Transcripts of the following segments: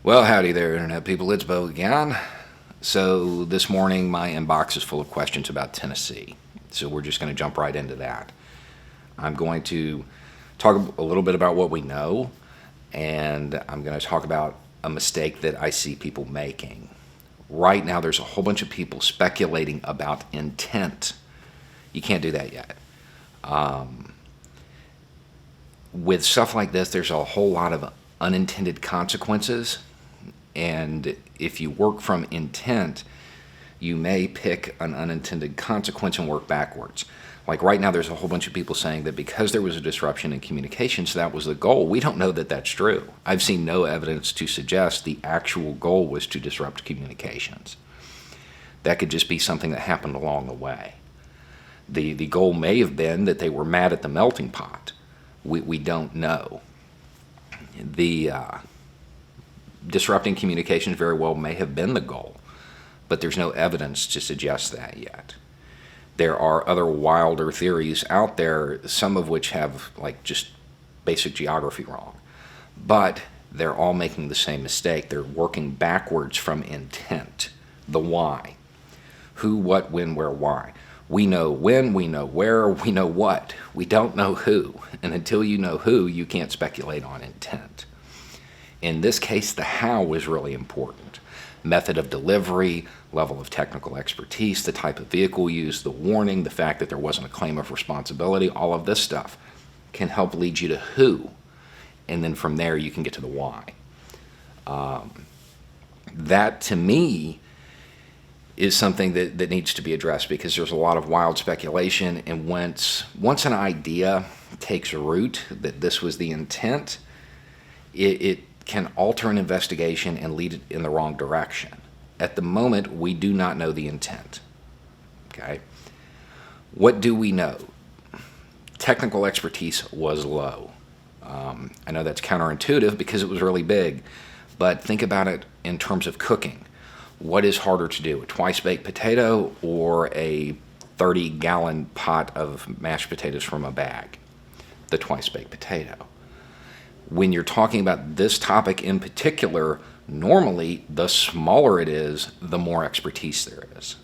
Well, howdy there, Internet people. It's Bo again. So, this morning my inbox is full of questions about Tennessee. So, we're just going to jump right into that. I'm going to talk a little bit about what we know, and I'm going to talk about a mistake that I see people making. Right now, there's a whole bunch of people speculating about intent. You can't do that yet. With stuff like this, there's a whole lot of unintended consequences. And if you work from intent, you may pick an unintended consequence and work backwards. Like right now, there's a whole bunch of people saying that because there was a disruption in communications, that was the goal. We don't know that that's true. I've seen no evidence to suggest the actual goal was to disrupt communications. That could just be something that happened along the way. The goal may have been that they were mad at the melting pot. We don't know. Disrupting communications very well may have been the goal, but there's no evidence to suggest that yet. There are other wilder theories out there, some of which have like just basic geography wrong, but they're all making the same mistake. They're working backwards from intent, the why. Who, what, when, where, why. We know when, we know where, we know what. We don't know who, and until you know who, you can't speculate on intent. In this case, the how is really important. Method of delivery, level of technical expertise, the type of vehicle used, the warning, the fact that there wasn't a claim of responsibility, all of this stuff can help lead you to who. And then from there, you can get to the why. That, to me, is something that needs to be addressed because there's a lot of wild speculation. And once an idea takes root that this was the intent, it can alter an investigation and lead it in the wrong direction. At the moment, we do not know the intent. Okay? What do we know? Technical expertise was low. I know that's counterintuitive because it was really big, but think about it in terms of cooking. What is harder to do, a twice-baked potato or a 30-gallon pot of mashed potatoes from a bag? The twice-baked potato. When you're talking about this topic in particular, normally the smaller it is, the more expertise there is.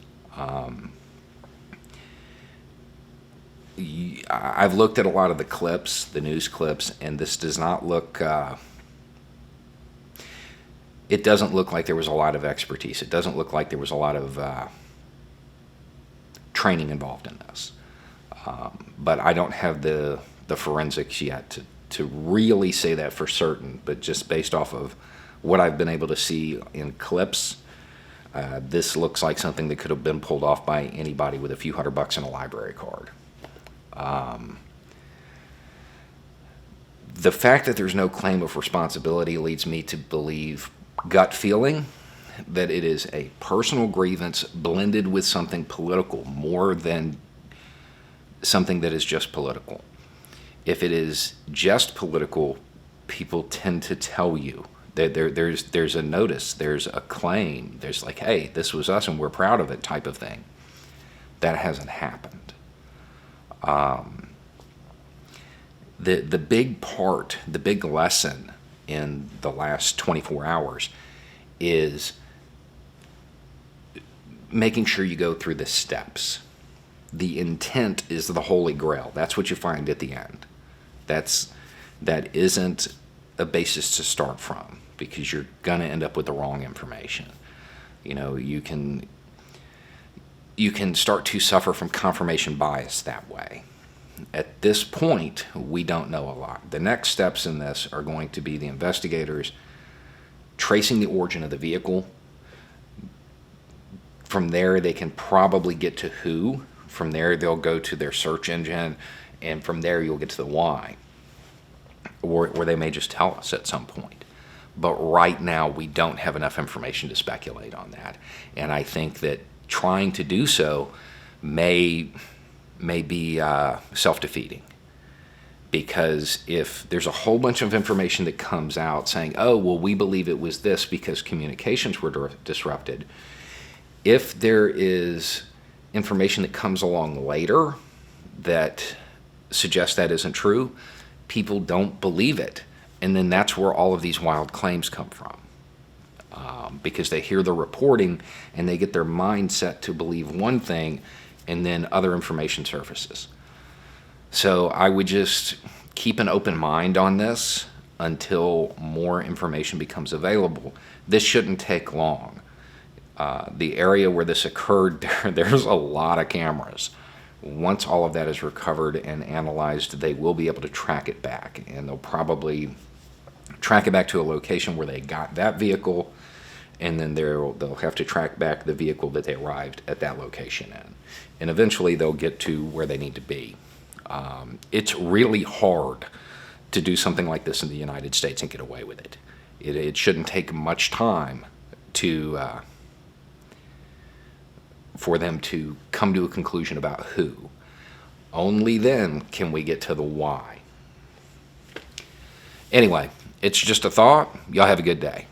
I've looked at a lot of the clips, the news clips, and this does not look, it doesn't look like there was a lot of expertise. It doesn't look like there was a lot of training involved in this. But I don't have the forensics yet to really say that for certain, but just based off of what I've been able to see in clips, this looks like something that could have been pulled off by anybody with a few $100 in a library card. The fact that there's no claim of responsibility leads me to believe, gut feeling, that it is a personal grievance blended with something political more than something that is just political. If it is just political, people tend to tell you that there's a notice, there's a claim, there's like, hey, this was us and we're proud of it type of thing. That hasn't happened. The big part, the big lesson in the last 24 hours is making sure you go through the steps. The intent is the holy grail. That's what you find at the end. That isn't a basis to start from because you're going to end up with the wrong information. You know, you can start to suffer from confirmation bias that way. At this point, we don't know a lot. The next steps in this are going to be the investigators tracing the origin of the vehicle. From there, they can probably get to who. From there, they'll go to their search engine, and from there, you'll get to the why. Or they may just tell us at some point. But right now, we don't have enough information to speculate on that. And I think that trying to do so may be self-defeating. Because if there's a whole bunch of information that comes out saying, oh, well, we believe it was this because communications were disrupted, if there is information that comes along later that suggests that isn't true, people don't believe it. And then that's where all of these wild claims come from. because they hear the reporting and they get their mind set to believe one thing, and then other information surfaces. So I would just keep an open mind on this until more information becomes available. This shouldn't take long. The area where this occurred, there's a lot of cameras. Once all of that is recovered and analyzed, they will be able to track it back, and they'll probably track it back to a location where they got that vehicle, and then they'll have to track back the vehicle that they arrived at that location in. And eventually they'll get to where they need to be. It's really hard to do something like this in the United States and get away with it. It shouldn't take much time for them to come to a conclusion about who. Only then can we get to the why. Anyway, it's just a thought. Y'all have a good day.